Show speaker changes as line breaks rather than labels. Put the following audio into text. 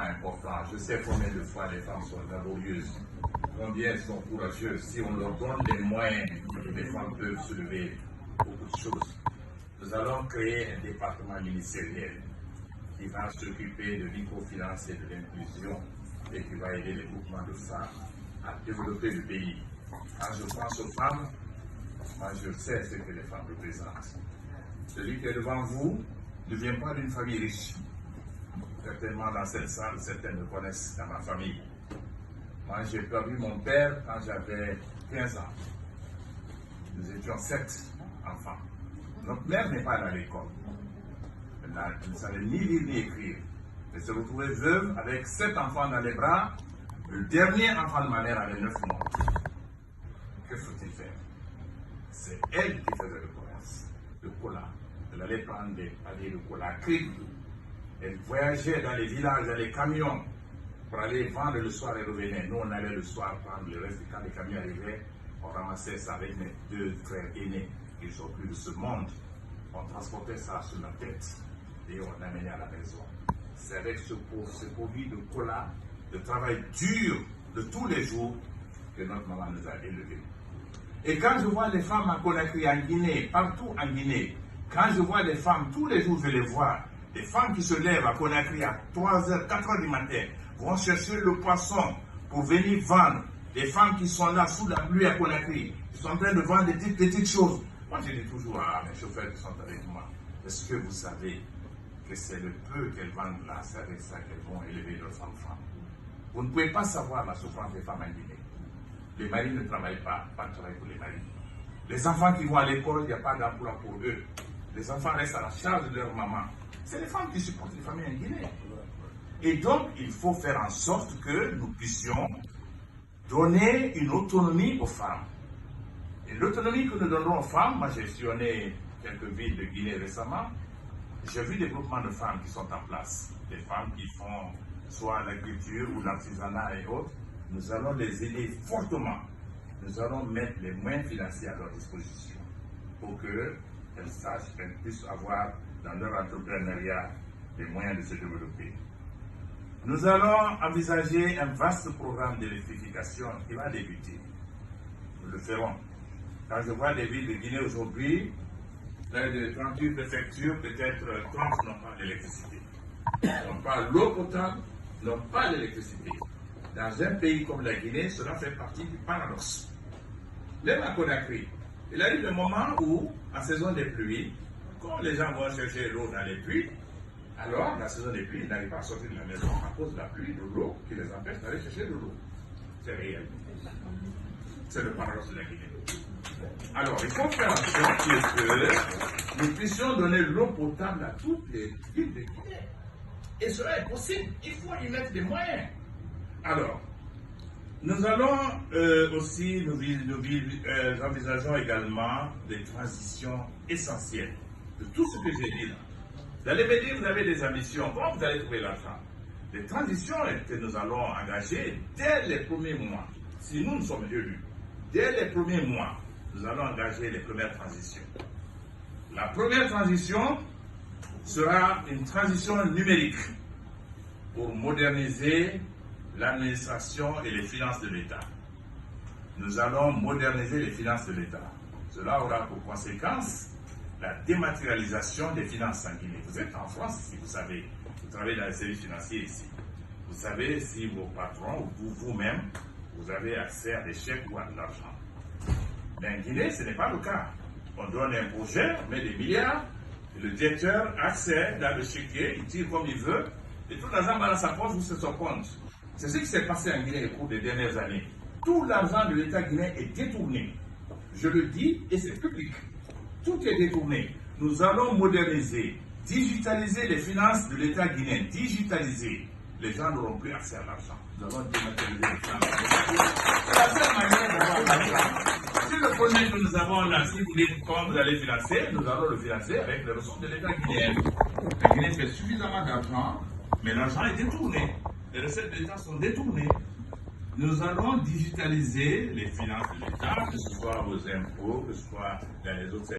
important. Je sais combien de fois les femmes sont laborieuses, combien elles sont courageuses. Si on leur donne les moyens, les femmes peuvent soulever beaucoup de choses. Nous allons créer un département ministériel qui va s'occuper de microfinance et de l'inclusion et qui va aider les groupements de femmes à développer le pays. Quand je pense aux femmes, moi je sais ce que les femmes représentent. Celui qui est devant vous ne vient pas d'une famille riche. Certainement dans cette salle, certains me connaissent dans ma famille. Moi j'ai perdu mon père quand j'avais 15 ans. Nous étions 7 enfants. Notre mère n'est pas allée à l'école. Elle ne savait ni lire ni écrire. Elle se retrouvait veuve avec 7 enfants dans les bras. Le dernier enfant de ma mère avait 9 mois. Que faut-il faire? C'est elle qui faisait le commerce, le cola. Elle allait prendre des paniers de cola à crédit. Elle voyageait dans les villages, dans les camions, pour aller vendre le soir et revenir. Nous, on allait le soir prendre le reste. Quand les camions arrivaient, on ramassait ça avec mes 2 frères aînés qui sont plus de ce monde. On transportait ça sur la tête et on l'amenait à la maison. C'est avec ce produit de cola, de travail dur de tous les jours, que notre maman nous a élevés. Et quand je vois les femmes à Conakry, en Guinée, partout en Guinée, quand je vois les femmes, tous les jours je les vois, les femmes qui se lèvent à Conakry à 3h, 4h du matin, vont chercher le poisson pour venir vendre. Les femmes qui sont là sous la pluie à Conakry, qui sont en train de vendre des petites choses. Moi je dis toujours à mes chauffeurs qui sont avec moi, est-ce que vous savez que c'est le peu qu'elles vendent là, c'est avec ça qu'elles vont élever leurs enfants? Vous ne pouvez pas savoir la souffrance des femmes en Guinée. Les maris ne travaillent pas de travail pour les maris. Les enfants qui vont à l'école, il n'y a pas d'emploi pour eux. Les enfants restent à la charge de leur maman. C'est les femmes qui supportent les familles en Guinée. Et donc, il faut faire en sorte que nous puissions donner une autonomie aux femmes. Et l'autonomie que nous donnerons aux femmes, moi j'ai sillonné quelques villes de Guinée récemment, j'ai vu des groupements de femmes qui sont en place. Des femmes qui font soit l'agriculture ou l'artisanat et autres. Nous allons les aider fortement. Nous allons mettre les moyens financiers à leur disposition pour qu'elles sachent qu'elles puissent avoir dans leur entrepreneuriat les moyens de se développer. Nous allons envisager un vaste programme d'électrification qui va débuter. Nous le ferons. Quand je vois les villes de Guinée aujourd'hui, près de 38 préfectures, peut-être 30 n'ont pas d'électricité. N'ont pas l'eau potable, n'ont pas l'électricité. Dans un pays comme la Guinée, cela fait partie du paradoxe. Même à Conakry, il arrive le moment où, en saison des pluies, quand les gens vont chercher l'eau dans les puits, alors la saison des pluies, ils n'arrivent pas à sortir de la maison à cause de la pluie, de l'eau qui les empêche d'aller chercher de l'eau. C'est réel. C'est le paradoxe de la Guinée. Alors, il faut faire en sorte que nous puissions donner l'eau potable à toutes les villes de Guinée. Et cela est possible. Il faut y mettre des moyens. Alors, nous allons aussi, nous envisageons également des transitions essentielles de tout ce que j'ai dit là. Vous allez me dire, vous avez des ambitions, comment vous allez trouver l'argent? Les transitions que nous allons engager dès les premiers mois, si nous sommes élus, dès les premiers mois, nous allons engager les premières transitions. La première transition sera une transition numérique pour moderniser l'administration et les finances de l'État. Nous allons moderniser les finances de l'État. Cela aura pour conséquence la dématérialisation des finances en Guinée. Vous êtes en France, si vous savez, vous travaillez dans les services financiers ici. Vous savez si vos patrons ou vous-même, vous avez accès à des chèques ou à de l'argent. Mais en Guinée, ce n'est pas le cas. On donne un projet, on met des milliards, et le directeur accède dans le chéquier, il tire comme il veut, et tout l'argent va dans sa poche ou sur son compte. C'est ce qui s'est passé en Guinée au cours des dernières années. Tout l'argent de l'État guinéen est détourné. Je le dis et c'est public. Tout est détourné. Nous allons moderniser, digitaliser les finances de l'État guinéen. Digitaliser. Les gens n'auront plus accès à l'argent. Nous allons dématérialiser les finances. C'est la seule manière d'avoir l'argent. Si le projet que nous avons là, si vous dites comment vous allez financer, nous allons le financer avec les ressources de l'État guinéen. La Guinée fait suffisamment d'argent, mais l'argent est détourné. Les recettes de l'État sont détournées. Nous allons digitaliser les finances de l'État, que ce soit vos impôts, que ce soit dans les autres